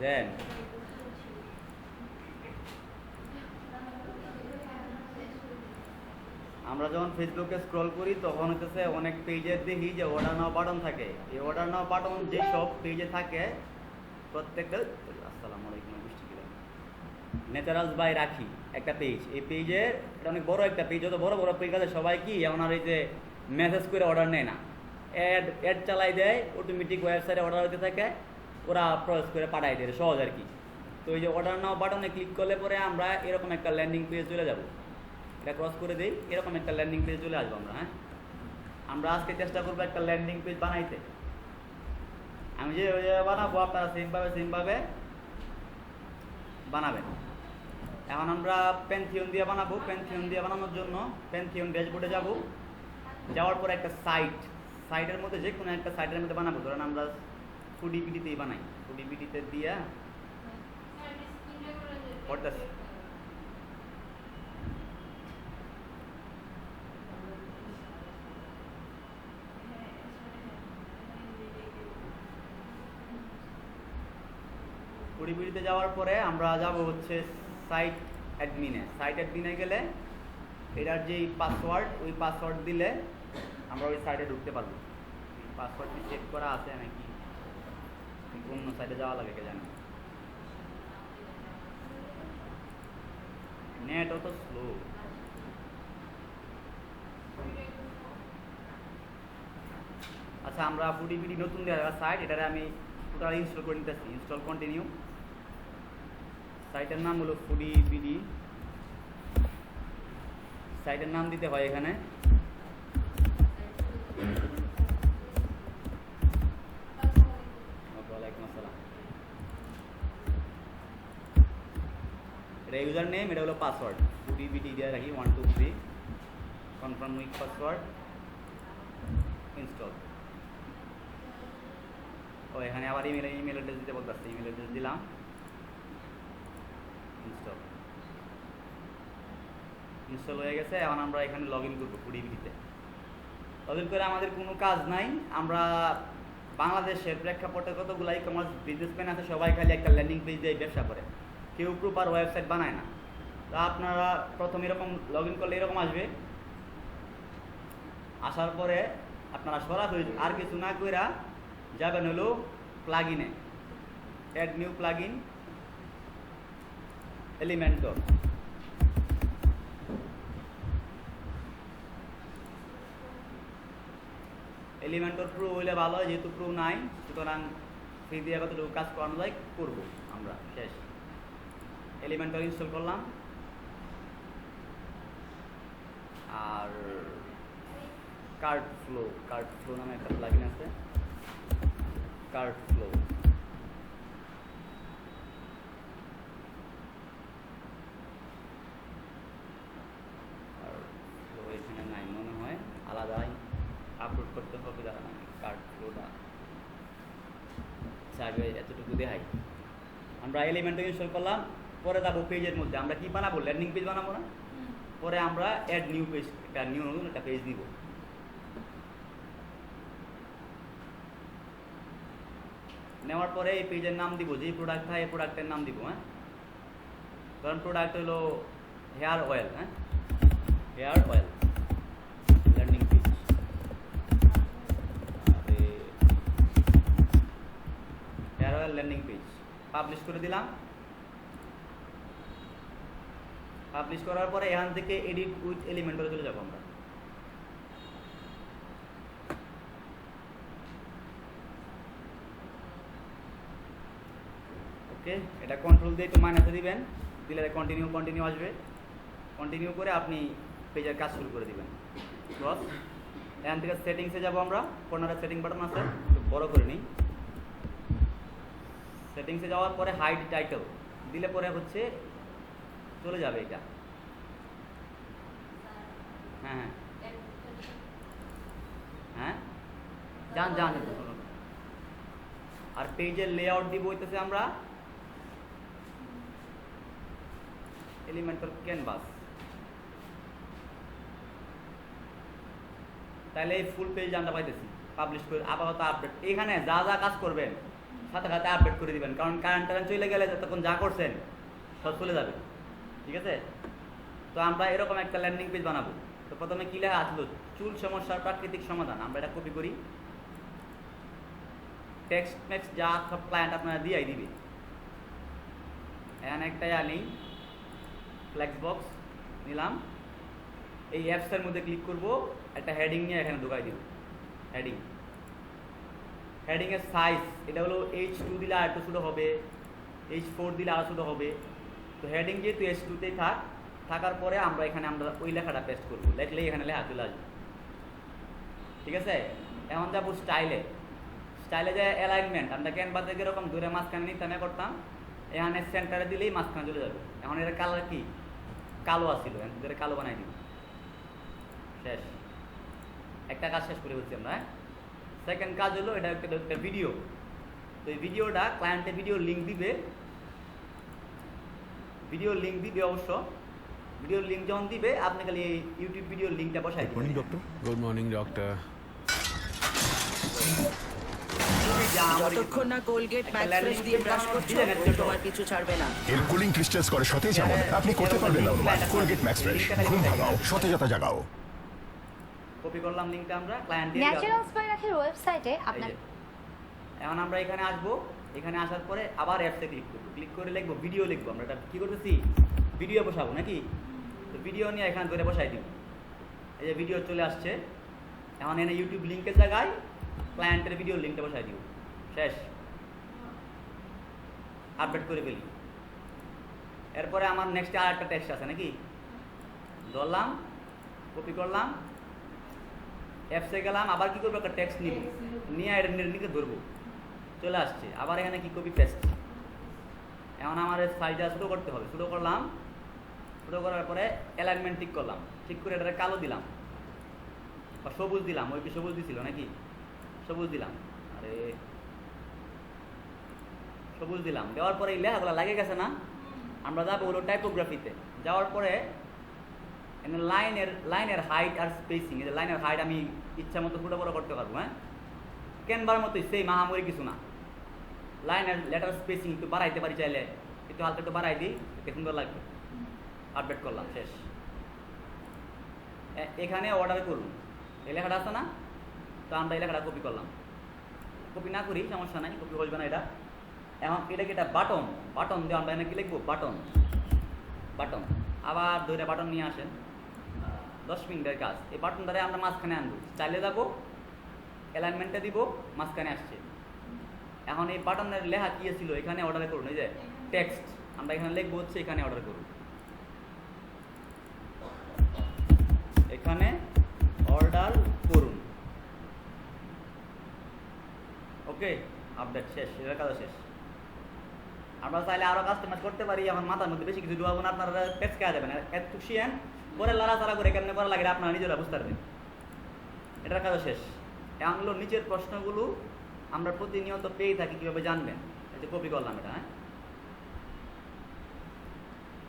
দেন আমরা যখন ফেসবুকে স্ক্রল করি তখন হচ্ছে অনেক পেজে দেখি যে অর্ডার নাও বাটন থাকে। এই অর্ডার নাও বাটন যে সব পেজে থাকে প্রত্যেকটা, আসসালামু আলাইকুম, ন্যাচারালস বাই রাখি একটা পেজ, এই পেজের এটা অনেক বড় একটা পেজ, যত বড় বড় পেজ আছে সবাই কি এমন আর এই যে মেসেজ করে অর্ডার নেয় না, অ্যাড চালাই দেয়, অটোমেটিক ওয়েবসাইটে অর্ডার হতে থাকে, ওরা প্রসেস করে পাঠাই দেয়, সহজ আর কি। তো এই যে অর্ডার নাও বাটনে ক্লিক করলে পরে আমরা এরকম একটা ল্যান্ডিং পেজ চলে যাব, এটা ক্রস করে দিই, এরকম একটা ল্যান্ডিং পেজ চলে আসবো আমরা। হ্যাঁ, আমরা আজকে চেষ্টা করবো একটা ল্যান্ডিং পেজ বানাইতে। আমি যে বানাবো আপনারা সেমভাবে বানাবেন। এখন আমরা প্যান্থিয়ন দিয়ে বানাবো। প্যান্থিয়ন দিয়ে বানানোর জন্য প্যান্থিয়ন ড্যাশবোর্ডে যাব, যাওয়ার পর একটা সাইটের মধ্যে যে কোনো একটা সাইটের মধ্যে বানাবো। ধরেন আমরা ফুডিপিডিতেই বানাই, ফুডিপিডিতে দিয়া করতেছি। ফুডিপিডিতে যাওয়ার পরে আমরা যাব হচ্ছে সাইট অ্যাডমিনে গেলে এটার যে পাসওয়ার্ড, ওই পাসওয়ার্ড দিলে আমরা ওই সাইটে ঢুকতে পারবো। পাসওয়ার্ডটি সেভ করা আছে নাকি অন্য সাইটে যাওয়া লাগে কে জানে, নেট অত স্লো। আচ্ছা, আমরা ফুডিপিডি নতুন দেওয়া সাইট, এটারে আমি টোটাল ইনস্টল করে নিতেছি। Install continue. সাইটের নাম হলো ফুডিপিডি। সাইটের নাম দিতে হয় এখানে ওয়ালাইকুম আসসালাম। এটা ইউজার নেম, এটা হলো পাসওয়ার্ড। ফুডিপিডি দিয়ে রাখি 1 2 3, কনফার্ম উইথ পাসওয়ার্ড, ইনস্টল। ও এখানে আবার ইমেল অ্যাড্রেস দিতে বলতেছে, ইমেল অ্যাড্রেস দিলাম, ইনস্টল হয়ে গেছে। এখন আমরা এখানে লগ ইন করবো ফুডিপিডিতে। লগ ইন করে আমাদের কোনো কাজ নাই। আমরা বাংলাদেশের প্রেক্ষাপটে কতগুলো ই কমার্স বিজনেসম্যান আছে, সবাই খালি একটা ল্যান্ডিং পেজ দিয়ে ব্যবসা করে, কেউ প্রপার ওয়েবসাইট বানায় না। তা আপনারা প্রথম এরকম লগ ইন করলে এরকম আসবে। আসার পরে আপনারা সরাসরি আর কিছু না কইরা যাবেন হলো প্লাগইনে, add new plugin, Elementor. Elementor pro হইলে ভালো হয়, যেহেতু প্রো নাই, সুতরাং ফ্রি দিয়ে কতটুকু কাজ করানো যায় করবো আমরা। শেষ, এলিমেন্টর ইনস্টল করলাম। আর কার্ড ফ্লো নামে একটা প্লাগইন আছে, কার্ড ফ্লো। এখানে নাই মনে হয়, আলাদাই আপলোড করতে হবে, যারা না কার্ড ফ্লোটা। আগে এতটুকু দেখাই। আমরা এলিমেন্টর ইনস্টল করলাম, পরে যাবো পেজের মধ্যে। আমরা কি বানাবো? ল্যান্ডিং পেজ বানাবো না? পরে আমরা অ্যাড নিউ পেজ, একটা নতুন একটা পেজ দিব। নেওয়ার পরে এই পেজের নাম দিব, যে প্রোডাক্ট হয় এই প্রোডাক্টের নাম দিব। হ্যাঁ, কারণ প্রোডাক্ট হলো হেয়ার অয়েল। হ্যাঁ, hair oil landing page. Hair oil landing page publish করে দিলাম। পাবলিশ করার পরে এখান থেকে এডিট উইথ এলিমেন্টরে চলে যাবো আমরা। ওকে, এটা কন্ট্রোল দিয়ে একটু মাইনাসে দিবেন, দিলে কন্টিনিউ আসবে। কন্টিনিউ করে আপনি পেজের কাজ শুরু করে দিবেন। ক্রস। এখান থেকে সেটিংসে যাব আমরা, কর্নারে সেটিং বাটন আছে, একটু বড় করে নিই। সেটিংসে যাওয়ার পরে হাইড টাইটেল দিলে পরে হচ্ছে চলে যাবে এটা। হ্যাঁ হ্যাঁ যান। আর পেজের লেআউট দিব হইতেছে আমরা এলিমেন্টর ক্যানভাস। তাহলে এই ফুল পেজ আমরা পাইতেছি। পাবলিশ করে আপাতত আপডেট। এখানে যা যা কাজ করবেন সাথে সাথে আপডেট করে দিবেন, কারণ কারেন্ট চলে গেলে তখন যা করছেন সব চলে যাবে। ঠিক আছে, তো আমরা এরকম একটা ল্যান্ডিং পেজ বানাবো। তো প্রথমে কি লেখা আসলো, চুল সমস্যার প্রাকৃতিক সমাধান। আমরা এটা কপি করি, টেক্সট মেক্সট যা সব ক্লায়েন্ট আপনারা দিয়েই দিবে। এখানে একটা আনি ফ্লেক্স বক্স নিলাম, এই অ্যাপসের মধ্যে ক্লিক করব, একটা হেডিং নিয়ে এখানে ঢুকাই দিব। হেডিংয়ের সাইজ এটা হলো H2 দিলে আর একটু ছোটো হবে, H4 দিলে আরও ছোটো হবে। তো হেডিং যেহেতু H2তেই থাকার পরে আমরা ওই লেখাটা পেস্ট করবো, লেখলেই এখানে লেখা চলে আসবে। ঠিক আছে, এখন যাবো স্টাইলে যে অ্যালাইনমেন্ট আমরা ক্যানভা থেকে এরকম দূরে মাঝখানে নিতে করতাম, এখানে সেন্টারে দিলেই মাঝখানে চলে যাবে। এখন এর কালার কি কালো আসছিল, এখানে কালো বানাই দিব। শেষ, একটা কাজ শেষ করে বলছি আমরা। সেকেন্ড কাজ হলো এটা একটা ভিডিও। তো এই ভিডিওটা ক্লায়েন্টে ভিডিও লিঙ্ক দিবে অবশ্য। ভিডিও লিঙ্ক যখন দিবে আপনি খালি এই ইউটিউব ভিডিও লিঙ্কটা বসাই দিবেন। Good morning doctor. যতক্ষণ না কোলগেট ম্যাক্স ফ্রেশ দিয়ে ব্রাশ করছো তোমার কিছু ছাড়বে না। এর কুলিং ক্রিস্টালস করে সতেজ এমন আপনি করতে পারবেন না। কোলগেট ম্যাক্স ফ্রেশ, ঘুম ভাগাও, সতেজতা জাগাও। কপি করলাম লিংকটা আমরা ক্লায়েন্টে। ন্যাচারাল স্পাইরাকের ওয়েবসাইটে আপনার এখন আমরা এখানে আসবো, এখানে আসার পরে আবার অ্যাপসে ক্লিক করে লিখবো ভিডিও লিখবো। আমরা এটা কি করতেছি, ভিডিও বসাবো নাকি। তো ভিডিও নিয়ে এখানে ধরে বসাই দিব, এই যে ভিডিও চলে আসছে। এখন এনে ইউটিউব লিঙ্কের জায়গায় ক্লায়েন্টের ভিডিও লিঙ্কটা বসাই দিব। শেষ, আপডেট করে ফেলি। এরপরে আমার নেক্সট আর একটা টেক্সট আছে নাকি, ধরলাম, কপি করলাম, অ্যাপসে গেলাম, আবার কি করবো, একটা টেক্সট নিব, নিয়ে এটা নিকে ধরবো, চলে আসছে। আবার এখানে কি কপি পেস্ট। এখন আমার সাইজটা শুরু করতে হবে, শুরু করলাম, শুরু করার পরে অ্যালাইনমেন্ট ঠিক করলাম, ঠিক করে এটা কালো দিলাম বা সবুজ দিলাম। ওই কি সবুজ দিছিল নাকি, সবুজ দিলাম, আরে সবুজ দিলাম। দেওয়ার পরে এই লেখাগুলো লাগে গেছে না, আমরা যাবো হলো টাইপোগ্রাফিতে। যাওয়ার পরে লাইনের হাইট আর স্পেসিং, এই যে লাইনের হাইট আমি ইচ্ছা মতো ছোটো বড়ো করতে পারবো। হ্যাঁ, ক্যানভার মতোই সেই মাহামরি কিছু না। লাইনের লেটার স্পেসিং একটু বাড়াইতে পারি, চাইলে একটু হালকা একটু বাড়াই দিই, একটু সুন্দর লাগবে। আপডেট করলাম, শেষ। এখানে অর্ডার করুন, এই লেখাটা আছে না, তো আমরা এই লেখাটা কপি করলাম। কপি না করি সমস্যা নাই, কপি বলবে না এটা। এখন এটাকে এটা বাটন দিয়ে আমরা এখানে কি লিখবো, বাটন। আবার দুইটা বাটন নিয়ে আসেন, 10 মিনিটের কাজ। এই বাটন দ্বারা আমরা মাঝখানে আনবো, চাইলে যাবো, অ্যালাইনমেন্টটা দিব, মাঝখানে আসছে। এখন এই বাটনের লেখা কি ছিল, এখানে অর্ডার করুন। এই যে টেক্সট আমরা এখানে লিখবো হচ্ছে এখানে অর্ডার করুন, এখানে অর্ডার করুন। ওকে, আপডেট শেষ, এর কাজ শেষ। আমরা চাইলে আরো কাস্টমাইজ করতে পারি। এখন মাথার মধ্যে বেশি কিছু দেওয়াবো না, আপনারা টেক্সট কেয়া যাবেন, একটু শিয়েন পরে লাড়াচাড়া করে কেমনে করা লাগে আপনারা নিজেরা বুঝতে পারবেন। এটার কাজ শেষ। এখন হলো নিচের প্রশ্নগুলো আমরা প্রতিনিয়ত পেয়ে থাকি, কিভাবে জানবেন। এই যে কপি করলাম এটা। হ্যাঁ,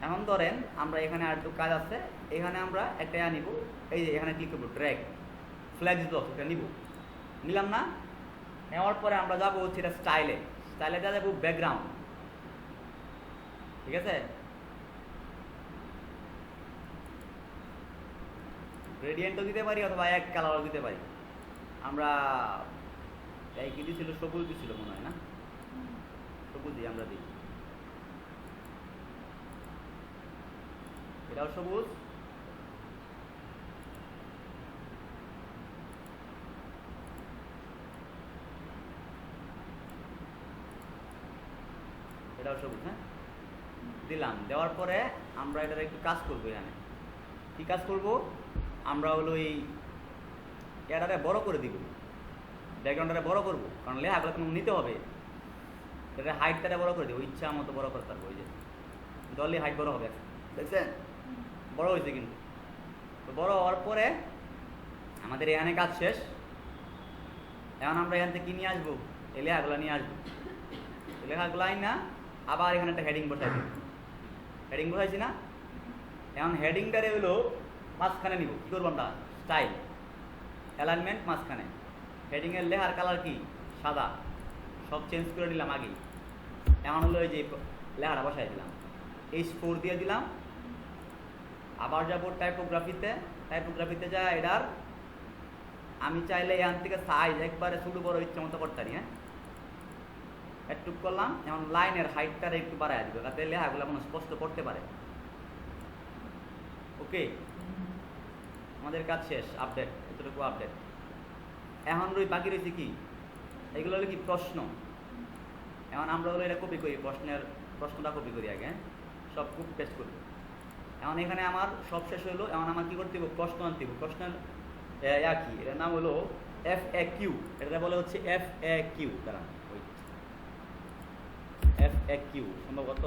এখন ধরেন আমরা এখানে আর একটু কাজ আছে, এখানে আমরা একটা নিব, এই যে এখানে ক্লিক করবো, ড্র্যাগ ফ্ল্যাক্স বক্স, এটা নিলাম না। নেওয়ার পরে আমরা যাবো হচ্ছে এটা স্টাইলে যা যাবো ব্যাকগ্রাউন্ড। ঠিক আছে, গ্রেডিয়েন্টও দিতে পারি অথবা এক কালারও দিতে পারি। আমরা এই কি দিছিল, সবুজ দিছিল মনে হয় না, সবুজই আমরা দিই, এটাও সবুজ। এটাও সবুজ। হ্যাঁ, দিলাম। দেওয়ার পরে আমরা এটার একটু কাজ করবো। এখানে কি কাজ করব, আমরা হলো এই এটারে বড় করে দিব, ব্যাকগ্রাউন্ডটারে বড় করবো, কারণ লেখাগুলো কোনো নিতে হবে। এটা হাইটটারে বড় করে দিব, ইচ্ছা মতো বড় করতে পারবো। ওই যে দলে হাইট বড় হবে, দেখছেন বড় হয়েছে কিন্তু। তো বড় হওয়ার পরে আমাদের এখানে কাজ শেষ। এখন আমরা এখান থেকে কি নিয়ে আসবো, এই লেখাগুলো নিয়ে আসবো। লেখাগুলো আই না, আবার এখানে একটা হেডিং বসাই দিব। হেডিং বসাইছি না, এখন হেডিংটারে হলো মাঝখানে নিব। কী করবো আমরা, স্টাইল, অ্যালাইনমেন্ট, মাঝখানে। হেডিংয়ের লেখার কালার কি, সাদা, সব চেঞ্জ করে দিলাম আগেই। এমন হলো এই যে লেখাটা বসাই দিলাম, H4 দিয়ে দিলাম। আবার যাবো টাইপোগ্রাফিতে যা এটার আমি চাইলে এখান থেকে সাইজ একবারে ছোট বড় ইচ্ছা মতো করতে পারি। হ্যাঁ, একটু করলাম, যেমন লাইনের হাইটটা একটু বাড়াই দিব যাতে লেখাগুলো মানুষ স্পষ্ট করতে পারে। ওকে, আমাদের কাজ শেষ, আপডেট, এতটুকু আপডেট। এখন বাকি রয়েছে কি, এগুলো হলো কি প্রশ্ন। এখন আমরা হলো এটা কপি করি, প্রশ্নটা কপি করি আগে। সব কপি পেস্ট করি। এখন এখানে আমার সব শেষ হলো। এখন আমার কি করতে হবে, প্রশ্ন আনতে হবে। প্রশ্নের কি, এটার নাম হলো FAQ। এটা বলে হচ্ছে FAQ। দাঁড়ান, FAQ সম্ভবত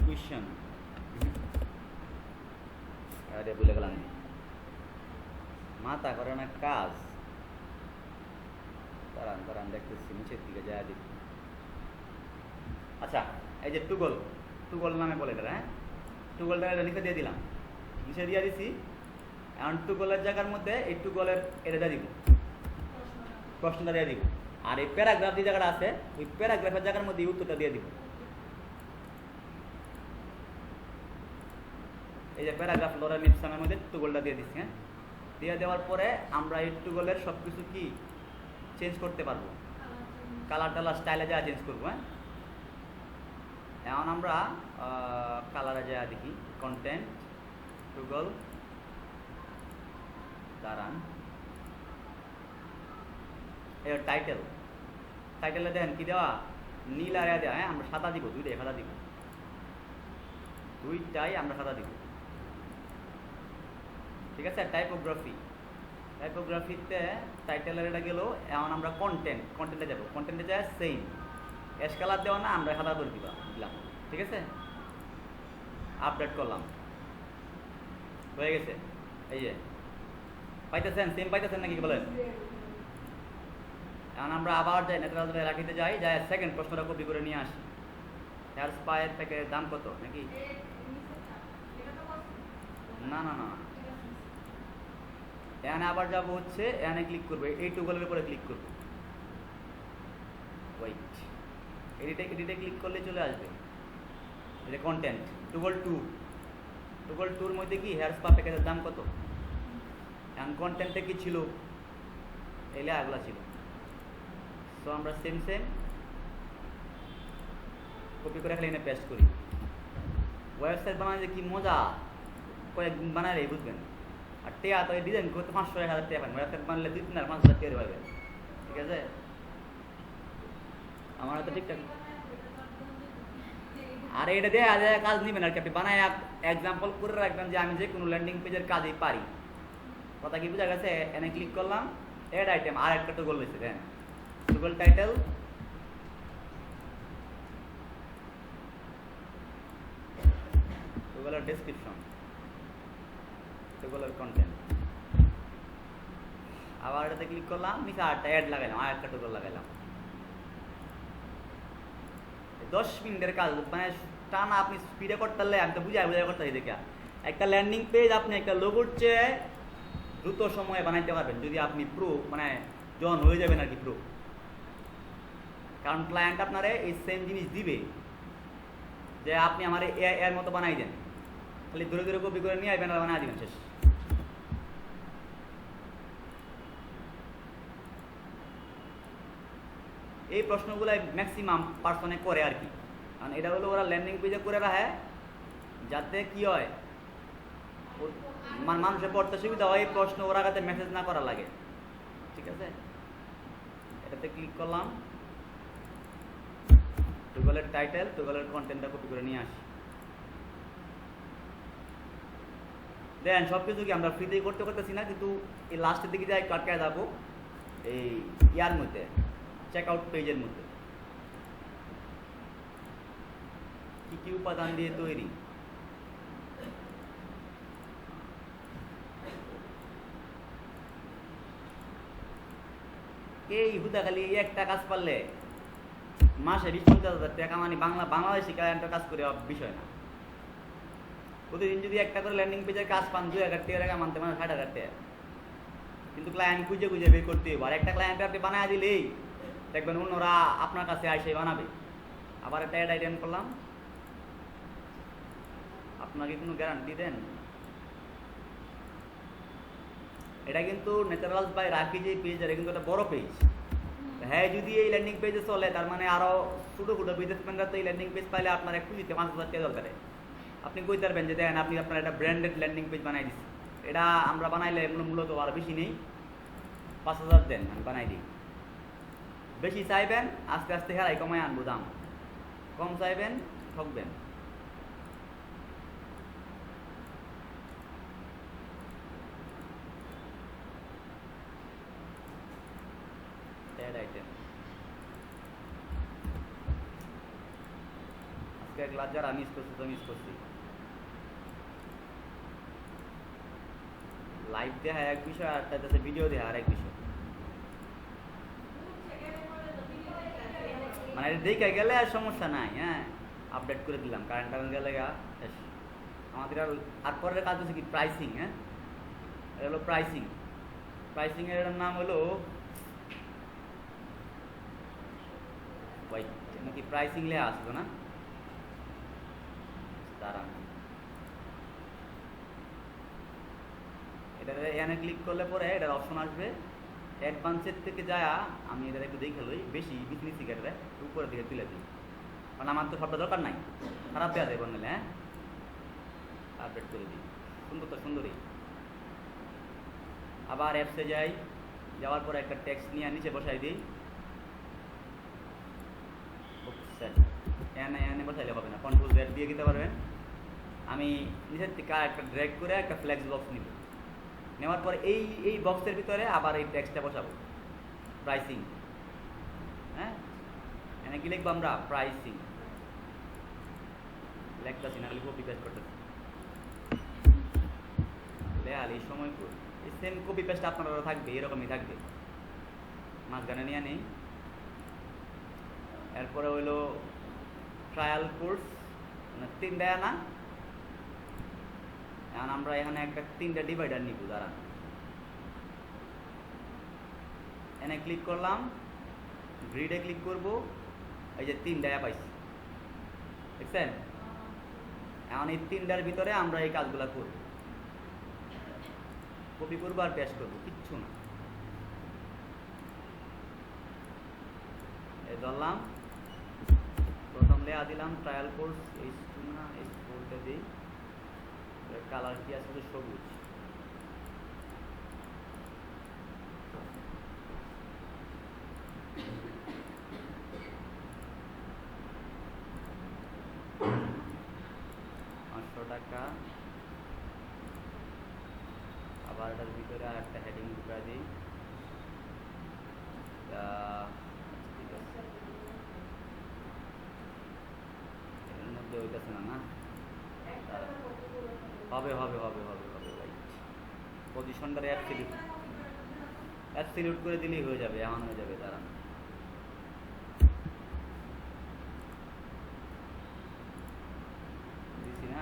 কোয়েশ্চেন, আরে ভুলে গেলাম, মাথা করে না কাজ। দাঁড়ান দেখতেছি, নিচের দিকে যায় দেখি। আচ্ছা, এই যে টুগল নামে বলে এটা। হ্যাঁ, টুগলটা লিখে দিয়ে দিলাম, নিচে দিয়ে দিছি। এখন টুগলের জায়গার মধ্যে এই টুগলের এটা দিয়ে দিব, প্রশ্নটা দিয়ে দিব। আর এই প্যারাগ্রাফ যে জায়গাটা আছে, ওই প্যারাগ্রাফের জায়গার মধ্যে উত্তরটা দিয়ে দিব। এই যে প্যারাগ্রাফ লরেল লিপসামের মধ্যে টুগলটা দিয়ে দিচ্ছি। হ্যাঁ, দিয়ে দেওয়ার পরে আমরা এই টুগলের সব কিছু কি চেঞ্জ করতে পারবো, কালার টালার স্টাইলে যা চেঞ্জ করবো। হ্যাঁ, এখন আমরা কালারে যা দেখি, কন্টেন্ট টুগল, দাঁড়ান, এর টাইটেলে দেখেন কি দেওয়া, নীল আর দেওয়া। হ্যাঁ, আমরা সাদা দিব, দুইটাই সাদা দিব, ঠিক আছে। টাইপোগ্রাফিতে টাইটেলের এটা গেল। এখন আমরা কন্টেন্টে যাবো। কন্টেন্টে যায় সেম অ্যাশ কালার দেওয়া না, আমরা সাদা করে দিলাম, ঠিক আছে। আপডেট করলাম, হয়ে গেছে। এই যে পাইতেছেন, সেম পাইতেছেন নাকি বলেন? এখন আমরা আবার যাই, ন্যাচারাল রাখিতে যাই, সেকেন্ড প্রশ্নটা কপি করে নিয়ে আসি। হেয়ার স্পায়ের প্যাকের দাম কত নাকি? না, এখানে আবার যাবো হচ্ছে, এখানে ক্লিক করবো, এই টুগলের উপরে ক্লিক করবো। ওয়েট, এডিটে ক্লিক করলে চলে আসবে এটা কন্টেন্ট টুগল 2-র মধ্যে কি হেয়ার স্পা প্যাকেজের দাম কত। এখন কন্টেন্টে কি ছিল, এই লেখাগুলো ছিল। সো আমরা সেম কপি করে খালি এনে পেস্ট করি। ওয়েবসাইট বানালে কি মজা, কয়েকদিন বানালে বুঝবেন। আর টেয়া তো এই ডিজাইন করতে 500-1000 টাকা পাবেন, ওয়েবসাইট বানালে 2-3-5,000 টাকা পাবেন, ঠিক আছে। আমার তো ঠিকঠাক। আর এটা দিয়ে কাজ নিবেন আর কি, আপনি বানায় এক্সাম্পল করে রাখবেন যে আমি যে কোনো ল্যান্ডিং পেজের কাজই পারি। কথা কি বোঝা গেছে? এনে ক্লিক করলাম, এড আইটেম, আর একটা টুগল হয়েছে। দেন টুগল টাইটেল, টুগলের ডেসক্রিপশন, টুগলের কন্টেন্ট। আবার এটাতে ক্লিক করলাম, নিচে আরেকটা অ্যাড লাগাইলাম, আর একটা টুগল লাগাইলাম। 10 মিনিটের কাজ, মানে টানা আপনি স্পিডে করতে পারলে, আমি তো বুঝাই করতে পারি। দেখা একটা ল্যান্ডিং পেজ আপনি একটা লোগোর চেয়ে দ্রুত সময়ে বানাইতে পারবেন যদি আপনি মানে জন হয়ে যাবেন আর কি প্রো। কারণ ক্লায়েন্ট আপনারে এই সেম জিনিস দিবে যে আপনি আমার এর মতো বানাই দেন, খালি দূরে কপি করে নিয়ে ব্যানার বানাই দিবেন, শেষ। এই প্রশ্নগুলো ম্যাক্সিমাম পার্সনে করে আর কি। কারণ এটা হলো ওরা ল্যান্ডিং পেজে করে রাখে যাতে কি হয়, মানুষের পড়তে সুবিধা হয়, এই প্রশ্ন ওরা কাছে মেসেজ না করা লাগে, ঠিক আছে। এটাতে ক্লিক করলাম, টুগলের টাইটেল, টুগলের কন্টেন্টটা কপি করে নিয়ে আসি। দেন সব কিছু কি আমরা ফ্রিতেই করতেছি না, কিন্তু এই লাস্টের দিকে যাই কাটকায় যাবো এই ইয়ার মধ্যে, চেক আউট পেজের মধ্যে কি কি উপাদান দিয়ে তৈরি। এই হুদা খালি একটা কাজ পারলে মাসে 20-50,000 টাকা, মানে বাংলাদেশি ক্লায়েন্টের কাজ করে বিষয় না। প্রতিদিন যদি একটা করে ল্যান্ডিং পেজের কাজ পান 2,000 টাকা মানতে, মানে 60,000 টাকা। কিন্তু ক্লায়েন্ট খুঁজে খুঁজে বের করতে হবে। আর একটা ক্লায়েন্ট আপনি বানায় দিলেই দেখবেন অন্যরা আপনার কাছে এসে বানাবে। আবার একটা অ্যাড আইটেম করলাম, আপনাকে কোনো গ্যারান্টি দেন? এটা কিন্তু ন্যাচারালস বাই রাখি যে পেজ, এটা কিন্তু একটা বড় পেজ। হ্যাঁ, যদি এই ল্যান্ডিং পেজে চলে তার মানে আরো ছোটো ছোটো বিজনেসম্যানরা তো এই ল্যান্ডিং পেজ পাইলে আপনার একটু দিতে 5,000 টাকা দরকার। আপনি কই পারবেন যে দেখেন আপনি আপনার একটা ব্র্যান্ডেড ল্যান্ডিং পেজ বানাই দিচ্ছেন। এটা আমরা বানাইলে মূলত আর বেশি নেই, 5,000 দেন, আমি বানাই দিই। বেশি চাইবেন আস্তে আস্তে হেরাই কমায় আনবো দাম, কম চাইবেন ঠকবেন। অ্যাড আইটেম আজকে ক্লাস যারা মিস করছি তো মিস করছি। লাইভ দেখা এক বিষয়, আর তাতে ভিডিও দেখা আর এক বিষয়। মানে দেখে গেলে আর সমস্যা নাই, হ্যাঁ আপডেট করে দিলাম, কারেন্ট গেলে আমাদের আর পরের কাজ হচ্ছে কি প্রাইসিং। হ্যাঁ, এটা হলো প্রাইসিং। প্রাইসিং এর নাম হলো নাকি প্রাইসিং লেখা আসতো না, দাঁড়ান এটা এখানে ক্লিক করলে পরে এটার অপশন আসবে। অ্যাডভান্সের থেকে যায় আমি এটা একটু দেখে লই, বেশি বিজনেস সিগারেটে উপরের দিকে তুলে দিই, কারণ আমার তো সবটা দরকার নাই, খারাপ দেওয়া যায় বললে। হ্যাঁ, আপডেট করে দিই, সুন্দর তো সুন্দরই। আবার অ্যাপসে যাই, যাওয়ার পরে একটা টেক্সট নিয়ে নিচে বসাই দিই। এনে বসাইলে হবে না, কন্ট্রোল জেড দিয়ে দিতে পারবেন। আমি নিচের থেকে একটা ড্র্যাগ করে একটা ফ্লেক্স বক্স নিব, নেওয়ার পরে এই বক্সের ভিতরে আবার এই টেক্সটটা বসাবো, প্রাইসিং। হ্যাঁ, এনে কি লিখবো আমরা? প্রাইসিং লেখতেছি না, খালি কপি পেস্ট করতেছি। লেয়াল এই সময় এই সেম কপি পেস্ট আপনারা থাকবে, এরকমই থাকবে, মাঝখানে নিয়ে নেই। এরপরে হইলো ট্রায়াল কোর্স, মানে 3 দেয়া না, এখন আমরা এখানে একটা 3টা ডিভাইডার নিব। দাঁড়ান, এনে ক্লিক করলাম, গ্রিডে ক্লিক করব, এই যে 3 দেয়া পাইছি, দেখছেন? এখন এই 3টার ভিতরে আমরা এই কাজগুলো করব, কপি করবো আর পেস্ট করবো, কিচ্ছু না। এই ধরলাম, প্রথম লেয়া দিলাম ট্রায়াল কোর্স, H2 না H4টা দিই। কালার কি আসলে সবুজ। টাকা। আবার এটার ভিতরে আর একটা হেডিং ঢুকা দিই। ঠিক আছে, এর মধ্যে হইতেছে না, হবে হবে হবে হবে হবে রাইট। পজিশনটা অ্যাবসলিউট করে দিলেই হয়ে যাবে, এমন হয়ে যাবে। দাঁড়ান, দিছি না,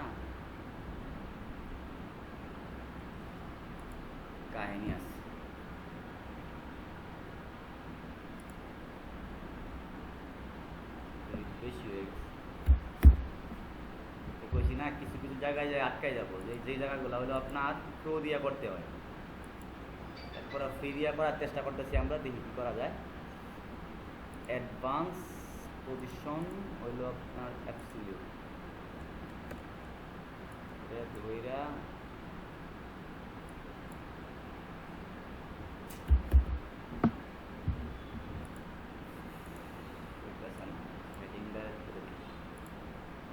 কাহিনী আছে। বেশি হয়ে গেছে, কইছি না কিছু কিছু জায়গায় যায় আটকাই যাবো, যে জায়গাগুলো হলো আপনার প্রো দিয়ে করতে হয়, এরপর ফ্রি দিয়ে করার চেষ্টা করতেছি আমরা, দেখি কি করা যায়। অ্যাডভান্স পজিশন হইল আপনার অ্যাবসলিউট, ধইরা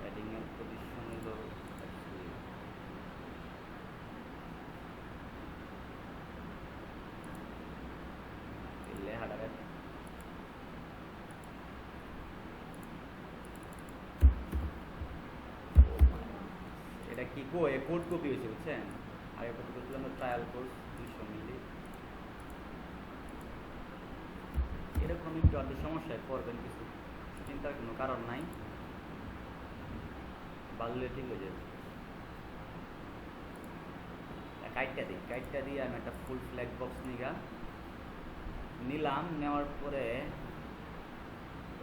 হেডিংয়ের পজিশন হইল অ্যাবসলিউট। লেখাটাকে এটা কি কোড কপি হয়েছে বুঝছেন? আগে কপি করছিলাম ট্রায়াল কোর্স 200 মিলি। এরকম একটু আধ সমস্যায় পড়বেন, কিছু চিন্তার কোনো কারণ নাই, বাড়লে ঠিক হয়ে যাবে। কাইটটা দিয়ে আমি একটা ফুল ফ্ল্যাগ বক্স নিলাম, নেওয়ার পরে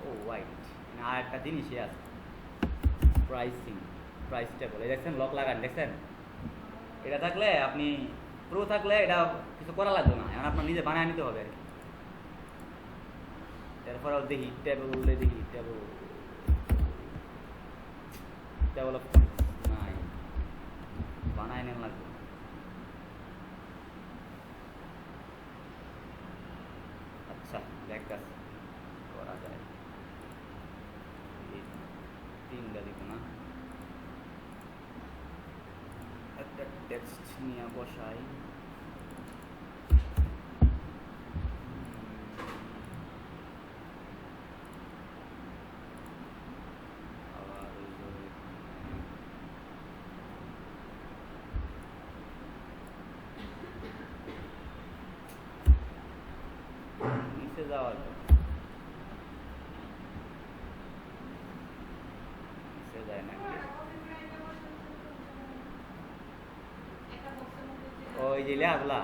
ও ওয়াইট আর একটা জিনিসই আছে, প্রাইস টেবল। এই দেখছেন লক লাগান, দেখছেন? এটা থাকলে আপনি প্রো থাকলে এটা কিছু করা লাগবে না, এখন আপনার নিজে বানিয়ে নিতে হবে আর কি। এরপরেও দেখি টেবল অফ নাই, বানায় নেন লাগবে। আচ্ছা দেখতেছি করা যায়, এই তিনটা দিব না, একটা টেক্সট নিয়ে বসাই। আবার ওই যে নিচে যাওয়ার নিচে যায় না, ওই যে লেখাগুলা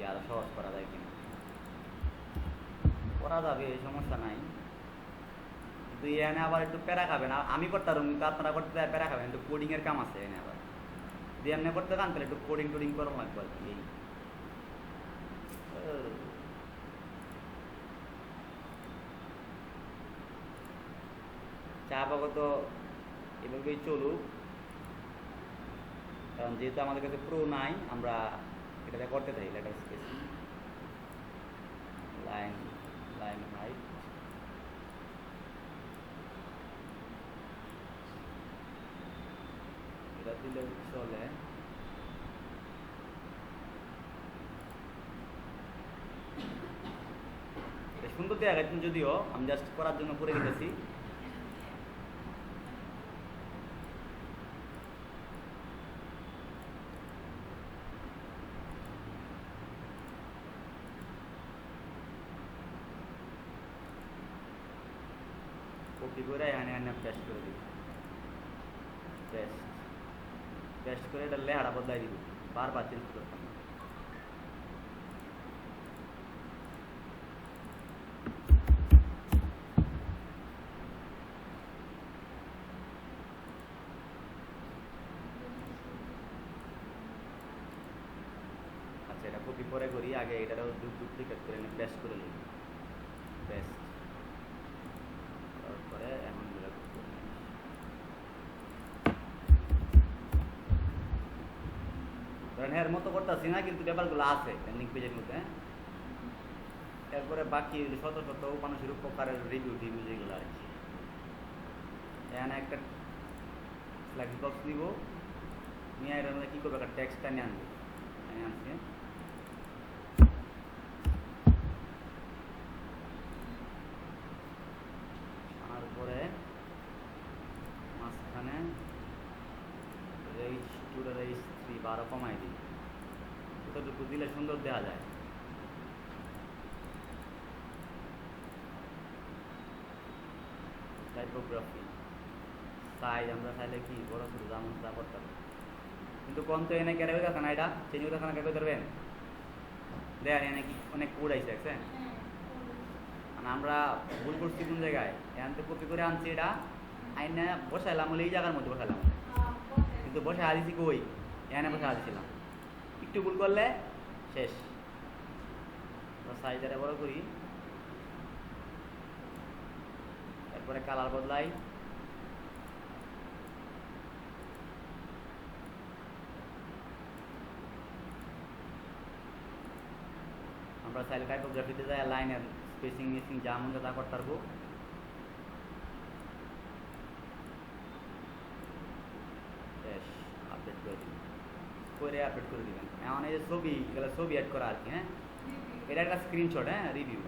আরো সহজ করা যায় কিনা, করা যাবে, সমস্যা নাই। কিন্তু এখানে আবার একটু প্যারা খাবেন, আমি করতাম কিন্তু আপনারা করতে প্যারা খাবেন, একটু কোডিং এর কাম আছে এখানে। আবার যদি এমনি করতে চান তাহলে একটু কোডিং টোডিং করা লাগবে আর কি। চা বাগত এভাবেই চলুক, কারণ যেহেতু আমাদের কাছে প্রো নাই, আমরা এটাতে করতে থাকি। লেটার স্পেসিং, লাইন হাইট, এটা দিলে চলে। সুন্দর দেওয়া গেছেন, যদিও আমি জাস্ট করার জন্য করে রেখেছি। কপি করে এনে পেস্ট করে দিব, পেস্ট করে এটা লেহারা বদলাই দিব, বারবার চেঞ্জ করতাম। আচ্ছা এটা কপি পরে করি, আগে এটারও ডুপ্লিকেট করে নিয়ে পেস্ট করে নিই, পেস্ট তারপরে এখন ধরেন এর মতো করতেছি না, কিন্তু ব্যাপারগুলো আছে লিঙ্ক পেজের মধ্যে। এরপরে বাকি শত মানুষের উপকারের রিভিউ যেগুলো আর কি। এখানে একটা স্ল্যাক্স বক্স নিব, নিয়ে এর মধ্যে কী করবো, একটা টেক্সটটা নিয়ে আনবো, আনছি। তারপরে মাঝখানে রেইজ 2 রেইজ 3 12 কমাই দিই, এতটুকু দিলে সুন্দর দেখা যায়। টাইপোগ্রাফি সাইজ আমরা চাইলে কি বড় ছোট যেমন যা করতে হবে, কিন্তু কোন তো এনে কেটে হয়ে গেছে না, এটা চেঞ্জ হয়ে গেছে না, কেটে ধরবেন দেখেন এনে কি অনেক কোড আইছে দেখছেন। মানে আমরা ভুল করছি কোন জায়গায়, এখান থেকে কপি করে আনছি, এটা আইনে বসাইলাম হলে এই জায়গার মধ্যে বসাইলাম, কিন্তু বসে আদিছি কই, এখানে বসে আদিছিলাম, একটু ভুল করলে শেষ। সাইজটা বড় করি, তারপরে কালার বদলাই, আমরা চাইলে টাইপোগ্রাফিতে যাই লাইনের স্পেসিং মিসিং যা মনে তা করতে পারবো। আপডেট করে দিবেন, আপডেট করে দিবেন। এখন এই যে ছবি, এগুলো ছবি অ্যাড করা আর কি। হ্যাঁ, এটা একটা স্ক্রিনশট, হ্যাঁ রিভিউ।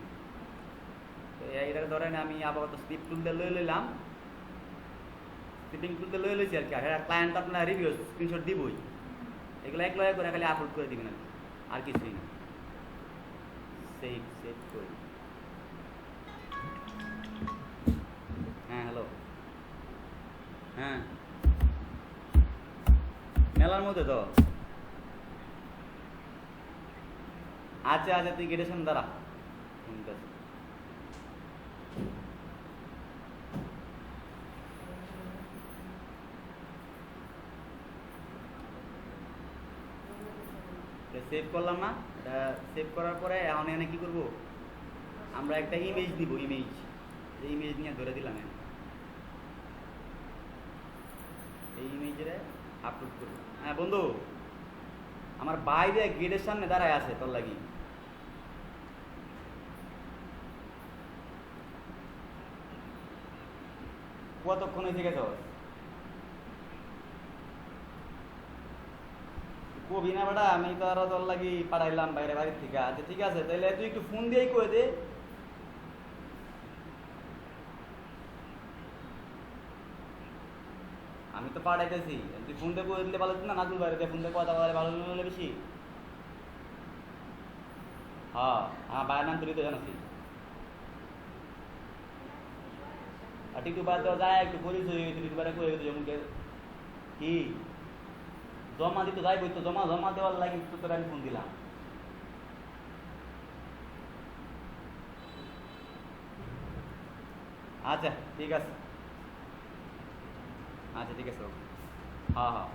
তো এটা ধরেন আমি আপাতত স্লিপ টুলতে লইলাম, স্লিপিং টুলতে লইছি আর কি। আর এটা ক্লায়েন্ট আপনার রিভিউ স্ক্রিনশট দিবই, এগুলো এক লয় করে খালি আপলোড করে দিবেন আর কিছুই না। সেভ করি। হ্যাঁ হ্যালো, হ্যাঁ মেলার মধ্যে তো আচ্ছা আচ্ছা তুই গেটের সামনে দাঁড়া ঠিক আছে। সেভ করলাম না, এটা সেভ করার পরে এখন এখানে কি করব, আমরা একটা ইমেজ দিব, ইমেজ এই ইমেজ নিয়ে ধরে দিলাম এখানে। এই ইমেজে আপলোড করব। হ্যাঁ বন্ধু, আমার বাইরে গেটের সামনে দাঁড়ায় আছে তোর লাগি। কতক্ষণ হয়েছে গেছ? কবি না বেটা, আমি তো আরো তোর লাগি পাঠাইলাম বাইরে বাড়ির থেকে। আচ্ছা ঠিক আছে, তাহলে তুই একটু ফোন দিয়েই কয়ে দে। আমি তো পাঠাইতেছি, তুই ফোন দিয়ে করে দিলে ভালো হতো না? নাজুল বাইরে ফোন দিয়ে কথা বলে ভালো হলে বেশি। হ্যাঁ হ্যাঁ, বাইরের নাম তুলি তো জানাসি। আর টিকটু বাইরে তো যায় একটু পরিচয় টিকটু বাইরে করে যেমন কি জমা দিতে যাই বই তো জমা জমা দেওয়ার লাগে তো তোর আমি ফোন দিলাম। আচ্ছা ঠিক আছে, আচ্ছা ঠিক আছে, হ্যাঁ হ্যাঁ।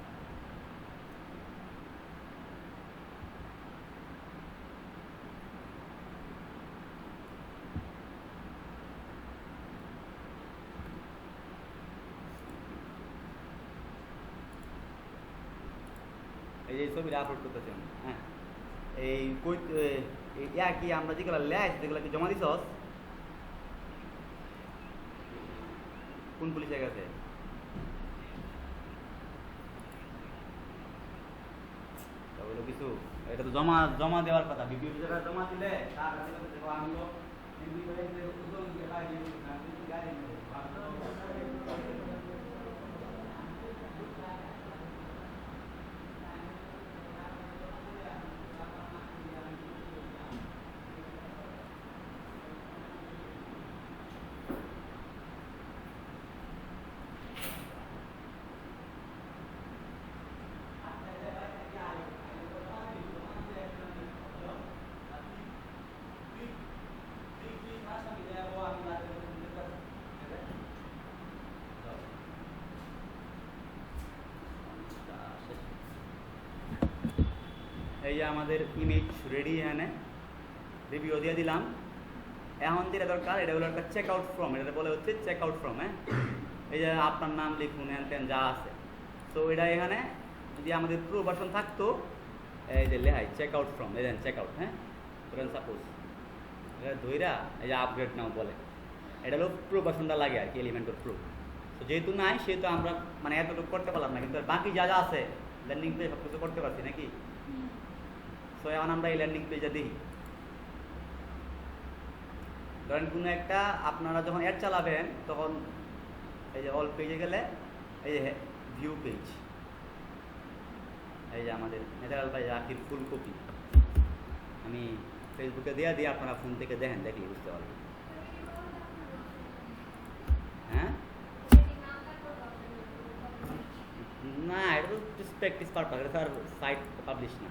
এই যে ছবিটা আপলোড করতেছেন, হ্যাঁ এই কই ইয়া কি আমরা যেগুলো লেখ যেগুলো কি জমা দিছস? কোন পুলিশে গেছে? ওগুলো কিছু এটা তো জমা জমা দেওয়ার কথা, বিপিও জায়গায় জমা দিলে তার কাছে দেখো আমি তো এমপি করে যে উদ্যোগ দিয়ে পাই না কিছু গাড়ি নেই। এই যে আমাদের ইমেজ রেডি, এখানে রিভিউ দিয়ে দিলাম। এখন যেটা দরকার, এটা হলো একটা চেক আউট ফর্ম, এটা বলে হচ্ছে চেক আউট ফর্ম। হ্যাঁ এই যে আপনার নাম লিখুন, হ্যান ত্যান যা আছে। তো এটা এখানে যদি আমাদের প্রো ভার্সন থাকতো, এই যে লেহাই চেক আউট ফর্ম, এই দেন চেক আউট। হ্যাঁ ধরেন সাপোজ এটা ধইরা এই যে আপগ্রেড নাও বলে, এটা হলো প্রো ভার্সনটা লাগে আর কি, এলিমেন্টর প্রো। তো যেহেতু নাই সেহেতু আমরা মানে এতটুকু করতে পারলাম না, কিন্তু বাকি যা যা আছে ল্যান্ডিং পেজ সব কিছু করতে পারছি নাকি। সো এখন আমরা এই ল্যান্ডিং পেজে দিই। ধরেন কোনো একটা আপনারা যখন অ্যাড চালাবেন তখন এই যে অল পেজে গেলে এই যে ভিউ পেজ, এই যে আমাদের ন্যাচারাল পেজ আখির ফুল কপি আমি ফেসবুকে দিয়ে দিই, আপনারা ফোন থেকে দেখেন, দেখলে বুঝতে পারবেন। হ্যাঁ না, এটা তো প্র্যাকটিস পারপাস, এটা তো আর সাইট পাবলিশ না।